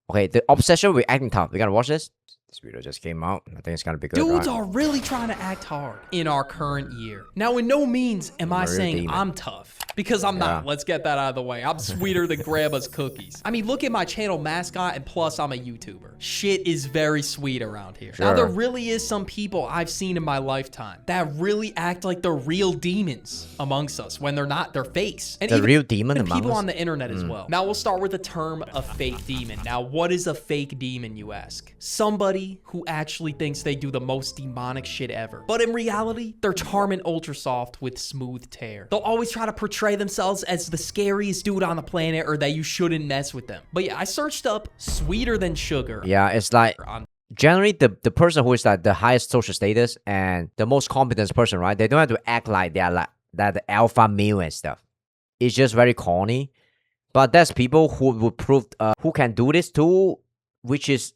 Okay, the obsession with acting tough. We gotta watch this. This video just came out. I think it's gonna be good. Dudes right? are really trying to act hard in our current year. Now, in no means am I saying demon. I'm tough, because I'm not. Let's get that out of the way. I'm sweeter than Grandma's cookies. I mean, look at my channel mascot, and plus I'm a YouTuber. Shit is very sweet around here. Now, there really is some people I've seen in my lifetime that really act like they're real demons amongst us when they're not. They're fakes. And The real demon and among people us? on the internet as well. Now, we'll start with the term a fake demon. Now, what is a fake demon, you ask? Somebody who actually thinks they do the most demonic shit ever. But in reality, they're charming ultra soft with smooth tear. They'll always try to portray themselves as the scariest dude on the planet or that you shouldn't mess with them. But yeah, I searched up sweeter than sugar. Yeah, it's like generally the person who is like the highest social status and the most competent person, right? They don't have to act like they're like that the alpha male and stuff. It's just very corny. But there's people who would prove who can do this too, which is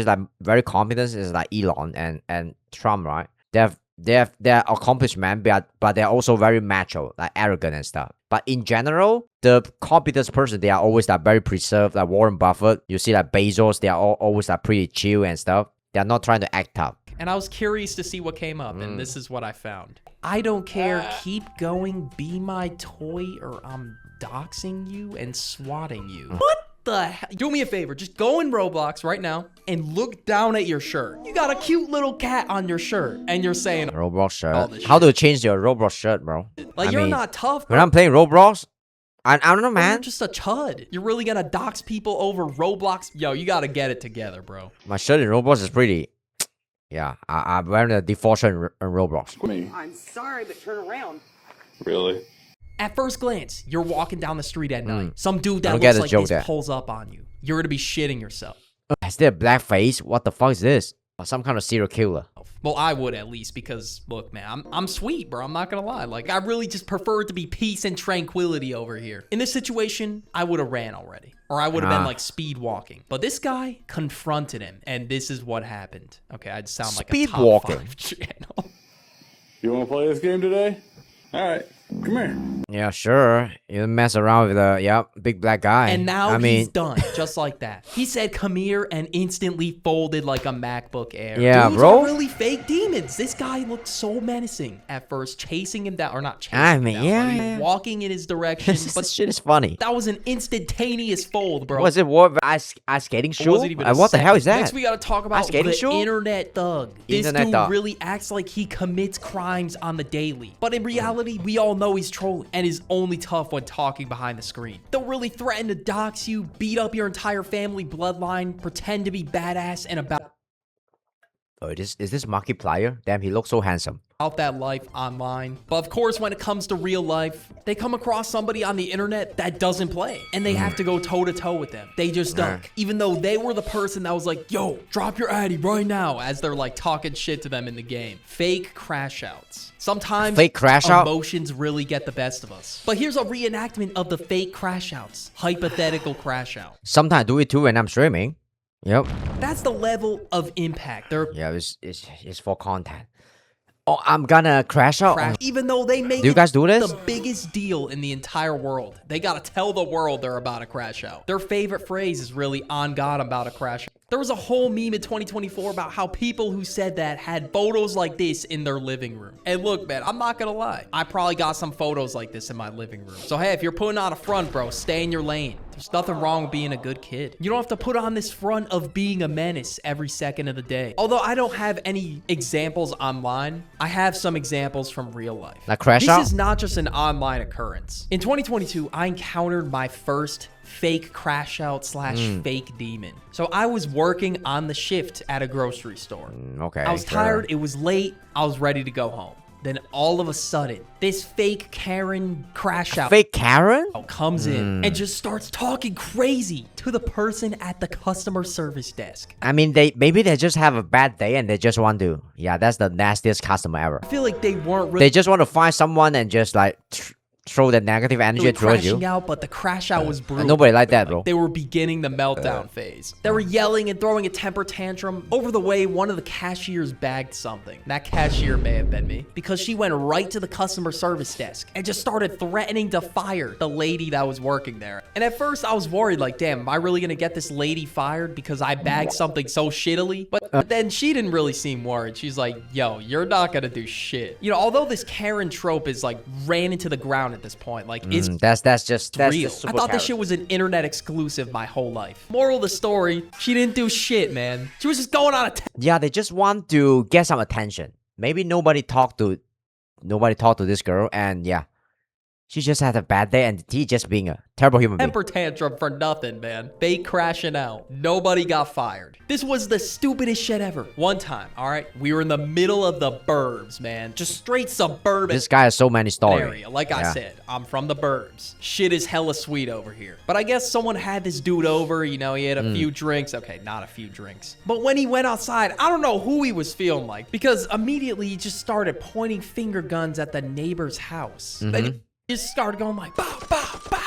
like very competent, is like Elon and Trump, right? They're accomplished men, but they're also very macho, like arrogant and stuff. But in general, the competent person, they are always like very preserved, like Warren Buffett. You see like Bezos, they are always like pretty chill and stuff. They're not trying to act tough. And I was curious to see what came up, and this is what I found. I don't care, keep going, be my toy, or I'm doxing you and swatting you. What the hell? Do me a favor, just go in Roblox right now and look down at your shirt. You got a cute little cat on your shirt, and you're saying Roblox shirt. How do you change your Roblox shirt, bro? Like, you're not tough, bro. When I'm playing Roblox, I don't know, You're man. just a chud. You're really gonna dox people over Roblox? Yo, you gotta get it together, bro. My shirt in Roblox is pretty. Yeah, I'm wearing the default shirt in Roblox. I'm sorry, but turn around. Really? At first glance, you're walking down the street at night. Some dude I that don't get looks the like joke this there. pulls up on you. You're gonna be shitting yourself. Is there a black face? What the fuck is this? Some kind of serial killer. Well, I would at least, because look, man, I'm sweet, bro. I'm not gonna lie. Like, I really just prefer it to be peace and tranquility over here. In this situation, I would have ran already, or I would have been like speed walking. But this guy confronted him, and this is what happened. Okay, I'd sound like a Speed top walking. 5 channel. You want to play this game today? All right, come here. Yeah, sure. You mess around with a big black guy. And now I mean, he's done, just like that. He said, "Come here," and instantly folded like a MacBook Air. Yeah, Dudes bro. are really fake demons. This guy looked so menacing at first, chasing him down, or not chasing I him mean, down, yeah, but he was yeah. walking in his direction. this But shit is funny. that was an instantaneous fold, bro. Was it what ice skating It shoe? wasn't even a What the hell is second. that? Next, we gotta talk about skating the shoe? internet thug. This Internet dude thug. really acts like he commits crimes on the daily. But in reality, we all know he's trolling and is only tough when talking behind the screen. They'll really threaten to dox you, beat up your entire family bloodline, pretend to be badass and about Oh, is this Markiplier? Damn, he looks so handsome. that life online. But of course, when it comes to real life, they come across somebody on the internet that doesn't play, and they have to go toe-to-toe with them. They just don't. Even though they were the person that was like, "Yo, drop your addy right now," as they're like talking shit to them in the game. Fake crash outs. Sometimes Fake crash out? emotions really get the best of us. But here's a reenactment of the fake crash outs. Hypothetical crash out. Sometimes I do it too when I'm streaming. Yep. That's the level of impact. They're Yeah, it's for content. Oh, I'm gonna crash out. crash, even though they make Do you guys do this? the biggest deal in the entire world. They gotta tell the world they're about to crash out. Their favorite phrase is really, "On God, I'm about to crash out." There was a whole meme in 2024 about how people who said that had photos like this in their living room. And look, man, I'm not gonna lie. I probably got some photos like this in my living room. So hey, if you're putting on a front, bro, stay in your lane. There's nothing wrong with being a good kid. You don't have to put on this front of being a menace every second of the day. Although I don't have any examples online, I have some examples from real life. Like crash This out? is not just an online occurrence. In 2022, I encountered my first fake crash out / fake demon. So I was working on the shift at a grocery store. Okay. I was sure. tired, it was late, I was ready to go home. Then all of a sudden, this fake Karen crash out Fake Karen? comes in and just starts talking crazy to the person at the customer service desk. I mean, maybe they just have a bad day and they just want to. Yeah, that's the nastiest customer ever. I feel like they weren't really They just want to find someone and just like throw the negative energy towards you. crashing out, but the crash out was brutal. Nobody like that, bro. They were beginning the meltdown phase. They were yelling and throwing a temper tantrum. Over the way, one of the cashiers bagged something. That cashier may have been me, because she went right to the customer service desk and just started threatening to fire the lady that was working there. And at first I was worried, like, damn, am I really gonna get this lady fired because I bagged something so shittily? But then she didn't really seem worried. She's like, yo, you're not gonna do shit. You know, although this Karen trope is like ran into the ground at this point, like it's That's just real. super I thought this Karen. shit was an internet exclusive my whole life. Moral of the story, she didn't do shit, man. She was just going on a Yeah, they just want to get some attention. Maybe nobody talked to this girl, and yeah, she just had a bad day, and he just being a terrible human being. temper tantrum for nothing, man. Fake crashing out. Nobody got fired. This was the stupidest shit ever. One time, all right, we were in the middle of the burbs, man. Just straight suburban This guy has so many stories. area. Like I Yeah. said, I'm from the burbs. Shit is hella sweet over here. But I guess someone had this dude over, you know, he had a few drinks. Okay, not a few drinks. But when he went outside, I don't know who he was feeling like, because immediately he just started pointing finger guns at the neighbor's house. Then he just started going like, bow, bow, bow.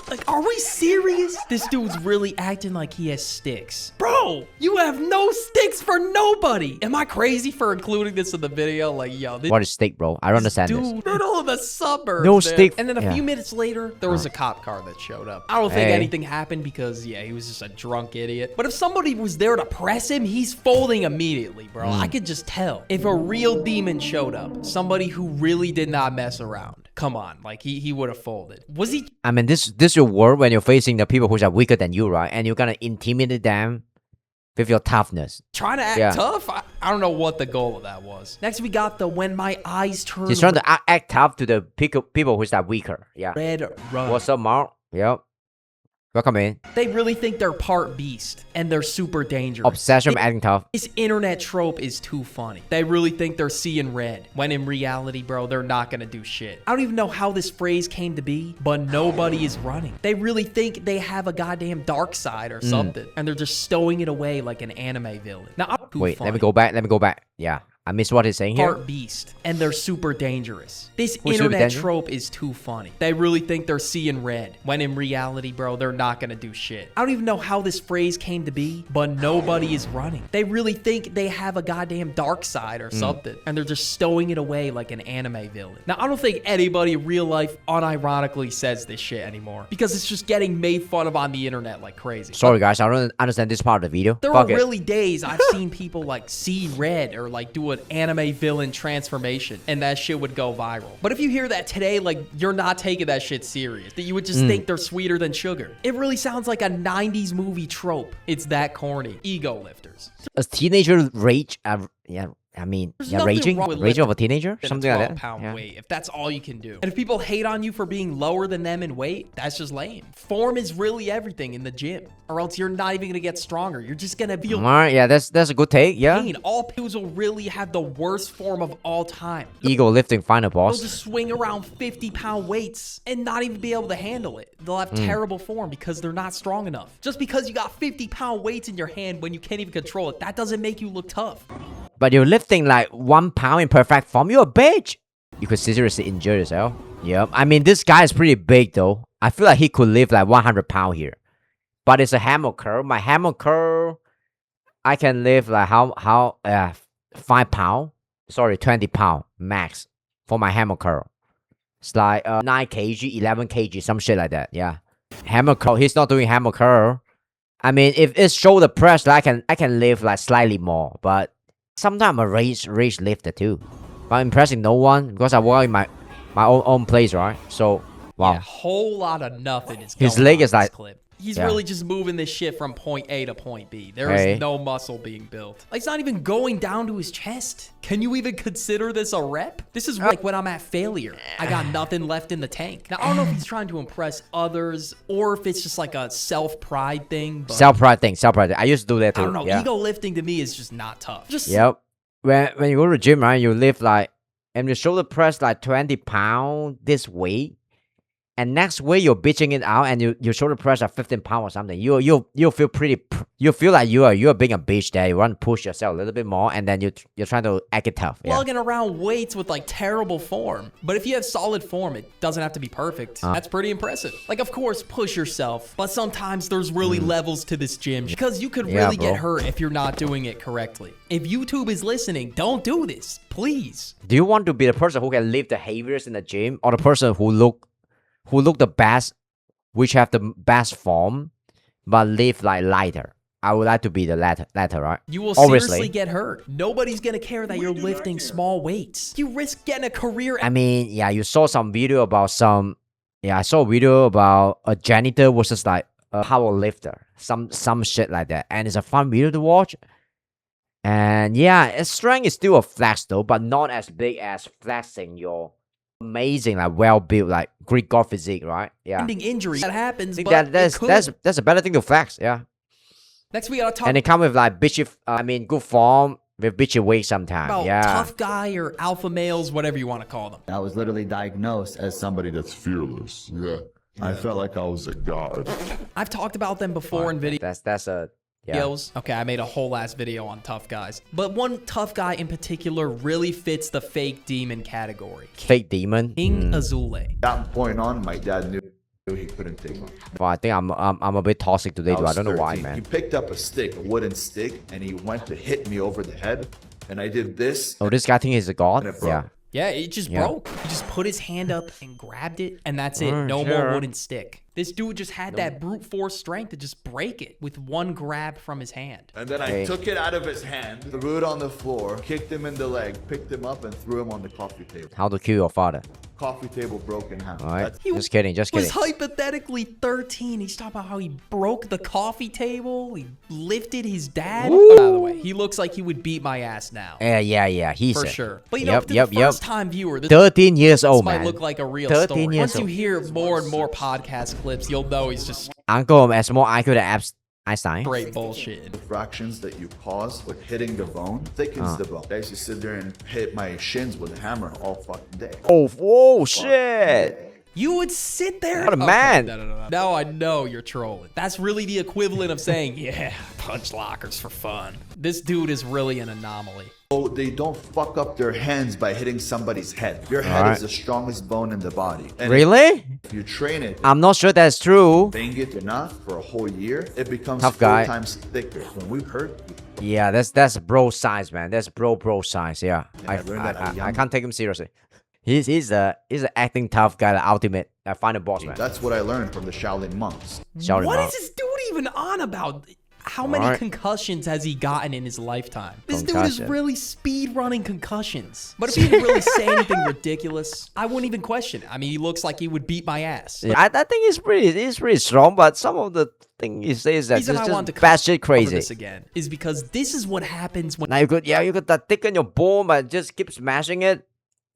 Like, are we serious? This dude's really acting like he has sticks. Bro, you have no sticks for nobody. Am I crazy for including this in the video? Like, yo, this What is steak, bro? I don't understand dude, this. middle of the suburbs. No man. stick- And then a yeah. few minutes later, there was a cop car that showed up. I don't think Hey. anything happened because, yeah, he was just a drunk idiot. But if somebody was there to press him, he's folding immediately, bro. I could just tell. If a real demon showed up, somebody who really did not mess around, come on, like he would have folded. Was he? I mean, this your word when you're facing the people who are weaker than you, right? And you're gonna intimidate them with your toughness. Trying to act Yeah. tough? I don't know what the goal of that was. Next, we got the when my eyes turn He's trying to act tough to the people who are weaker. Yeah. red, run. What's up, Mark? Yep. Welcome in. They really think they're part beast and they're super dangerous. Obsession with acting tough. This internet trope is too funny. They really think they're seeing red, when in reality, bro, they're not gonna do shit. I don't even know how this phrase came to be, but nobody is running. They really think they have a goddamn dark side or something, and they're just stowing it away like an anime villain. Now, I'm too Wait, funny. let me go back. Yeah. I missed what he's saying here. Part beast, and they're super dangerous. This Who's super internet dangerous? trope is too funny. They really think they're seeing red, when in reality, bro, they're not gonna do shit. I don't even know how this phrase came to be, but nobody is running. They really think they have a goddamn dark side or something, and they're just stowing it away like an anime villain. Now, I don't think anybody in real life unironically says this shit anymore, because it's just getting made fun of on the internet like crazy. Sorry, guys. I don't understand this part of the video. There Fuck are it. really days I've seen people like see red or like do an anime villain transformation and that shit would go viral. But if you hear that today, like you're not taking that shit serious. That you would just think they're sweeter than sugar. It really sounds like a 90s movie trope. It's that corny. Ego lifters. A teenager rage. Yeah. I mean, There's yeah, nothing raging wrong with of a teenager, Than something a like that. 12-pound Yeah. weight, if that's all you can do. And if people hate on you for being lower than them in weight, that's just lame. Form is really everything in the gym, or else you're not even gonna get stronger. You're just gonna feel Alright, yeah, that's a good take. Yeah. pain. All dudes will really have the worst form of all time. Ego lifting final They'll boss. just swing around 50-pound weights and not even be able to handle it. They'll have terrible form because they're not strong enough. Just because you got 50-pound weights in your hand when you can't even control it, that doesn't make you look tough. But you're lifting like 1 pound in perfect form. You're a bitch. You could seriously injure yourself. Yep. I mean, this guy is pretty big though. I feel like he could lift like 100 pound here. But it's a hammer curl. My hammer curl, I can lift like 5 pound. Sorry, 20 pound max for my hammer curl. It's like 9 kg, 11 kg, some shit like that. Yeah. Hammer curl. He's not doing hammer curl. I mean, if it's shoulder press, I can lift like slightly more. But sometimes I'm a raise lifter too. But I'm impressing no one because I work in my own place, right? So wow. Yeah, a whole lot of nothing is His going leg on is in this like- clip. He's yeah. really just moving this shit from point A to point B. There Hey. is no muscle being built. Like, it's not even going down to his chest. Can you even consider this a rep? This is like when I'm at failure. I got nothing left in the tank. Now, I don't know if he's trying to impress others or if it's just like a self-pride thing. But Self-pride thing. I used to do that too. I don't know. Yeah. Ego lifting to me is just not tough. Just Yep. When you go to the gym, right, you lift like, and you shoulder press like 20 pound this weight, and next week you're bitching it out, and you shoulder press at 15 pounds or something. You feel pretty. You feel like you're being a bitch there. You want to push yourself a little bit more, and then you're trying to act it tough. Yeah. Lugging around weights with like terrible form. But if you have solid form, it doesn't have to be perfect. That's pretty impressive. Like, of course, push yourself, but sometimes there's really levels to this gym because you could really get hurt if you're not doing it correctly. If YouTube is listening, don't do this, please. Do you want to be the person who can lift the heaviest in the gym, or the person who look the best, which have the best form, but lift like lighter? I would like to be the latter, right? You will Obviously. seriously get hurt. Nobody's gonna care that you're lifting small weights. You risk getting a career. I mean, yeah, you saw some video about some. Yeah, I saw a video about a janitor versus like a power lifter, some shit like that, and it's a fun video to watch. And yeah, its strength is still a flex though, but not as big as flexing your amazing, like well-built, like Greek god physique, right? Yeah, Injury that happens, I think but that's a better thing to flex. Yeah. Next, we gotta talk And it come with like bitchy, good form with bitchy weight sometimes. about Yeah. tough guy or alpha males, whatever you want to call them. I was literally diagnosed as somebody That's fearless. Yeah. I felt like I was a god. I've talked about them before in videos. That's a yeah. Okay, I made a whole ass video on tough guys. But one tough guy in particular really fits the fake demon category. Fake demon. King Azule. that point on, my dad knew he couldn't take me. Well, I think I'm a bit toxic today, dude. I was don't know why, 13. man. He picked up a stick, a wooden stick, and he went to hit me over the head. And I did this. Oh, this guy think he's a god. And it broke. Yeah. Yeah, it just broke. He just put his hand up and grabbed it, and that's it. No more sure. wooden stick. This dude just had that brute force strength to just break it with one grab from his hand. And then I Hey. took it out of his hand, threw it on the floor, kicked him in the leg, picked him up, and threw him on the coffee table. How to kill your father. Coffee table broke in half. All right. That's- Just kidding. Just Was kidding. hypothetically 13. He's talking about how he broke the coffee table. He lifted his dad. Woo. By the way, he looks like he would beat my ass now. Yeah. He's For a- sure. But you know, to Yep. the first time viewer, this 13 years old, might man. look like a real 13 story. years Once you old. hear more and more podcast clips, you'll know he's just Uncle has more IQ than Einstein. straight bullshit. fractions that you cause with hitting the bone thickens the bone. I used to sit there and hit my shins with a hammer all fucking day. Oh, whoa, shit. You would sit there. What a man. No. Now I know you're trolling. That's really the equivalent of saying, yeah, punch lockers for fun. This dude is really an anomaly. So they don't fuck up their hands by hitting somebody's head. Your head Alright. is the strongest bone in the body. And Really? if you train it, I'm not sure that's true. bang it enough for a whole year, it becomes Tough 4 guy. times thicker. When we hurt, Yeah, that's bro science, man. That's bro science. Yeah, I learned that at I young. can't take him seriously. He's an acting tough guy, the ultimate final boss, man. that's what I learned from the Shaolin monks. Shouting What out. is this dude even on about? How many Alright. concussions has he gotten in his lifetime? This dude is Concussion. really speed running concussions. But if he didn't really say anything ridiculous, I wouldn't even question it. I mean, he looks like he would beat my ass. Yeah, I think he's pretty strong, but some of the thing he says that reason just, I want to batshit cover crazy. this again is because this is what happens when Now you could that thicken your bone, but just keep smashing it.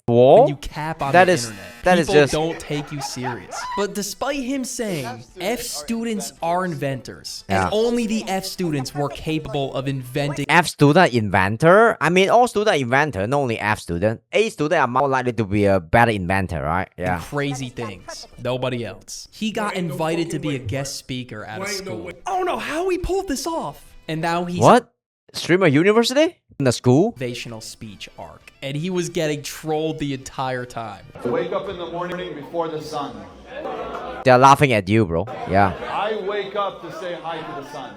Whoa. you cap on That the is- internet. that is People just- don't take you serious. But despite him saying F students are inventors, Yeah. and only the F students were capable of inventing F student inventor. I mean, all student inventor, not only F student. A student are more likely to be a better inventor, right? Yeah. crazy things. Nobody else. He got invited to be a guest speaker at a school. I don't know how he pulled this off. And now he's What? Streamer University in the school? motivational speech arc. And he was getting trolled the entire time. Wake up in the morning before the sun. They're laughing at you, bro. Yeah. I wake up to say hi to the sun.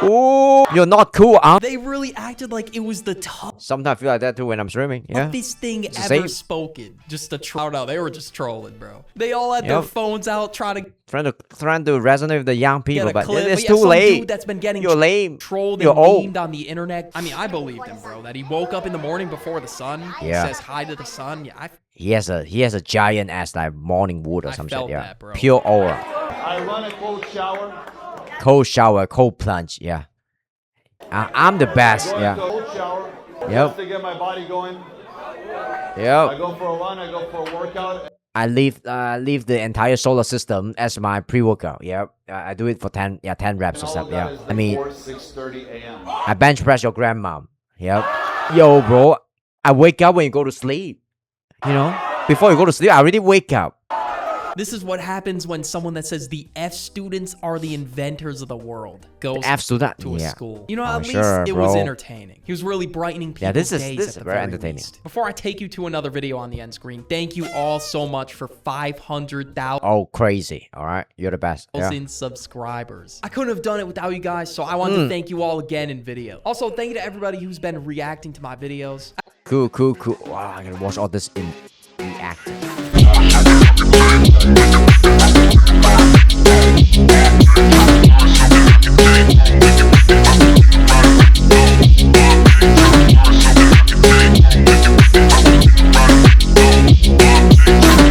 Ooh, you're not cool, huh? They really acted like it was the toughest Sometimes I feel like that too when I'm streaming. Yeah. thing the ever same. spoken. Just a troll. No, they were just trolling, bro. They all had their Yep. phones out trying to Trying to resonate with the young get people, a but clip. it's But yeah, too some late. dude that's been getting You're lame. trolled You're and old. memed on the internet. I mean, I believed him, bro. That he woke up in the morning before the sun. Yeah. Says hi to the sun. Yeah, He has a giant ass like morning wood or I some felt shit. Yeah. that, bro. Pure aura. I run a cold shower. Cold shower, cold plunge. Yeah. I'm the best. Go into Yeah. a cold shower. Yep. Just to get my body going. I Yep. go for a run. I go for a workout. I leave the entire solar system as my pre-workout. Yep. I do it for 10 reps or All of something. that Yeah. is I mean, before 6:30 a.m. I bench press your grandma. Yep. Yo, bro. I wake up when you go to sleep. You know? Before you go to sleep, I already wake up. This is what happens when someone that says the F students are the inventors of the world goes F student? to a Yeah. school. You know, Oh, at least sure, it was bro. entertaining. He was really brightening people's Yeah, this is days at the very entertaining. least. Before I take you to another video on the end screen, thank you all so much for 500,000 Oh, crazy. All right. You're the best. Yeah. subscribers. I couldn't have done it without you guys, so I wanted to thank you all again in video. Also, thank you to everybody who's been reacting to my videos. Cool, cool, cool. Wow, I gotta watch all this in reacting.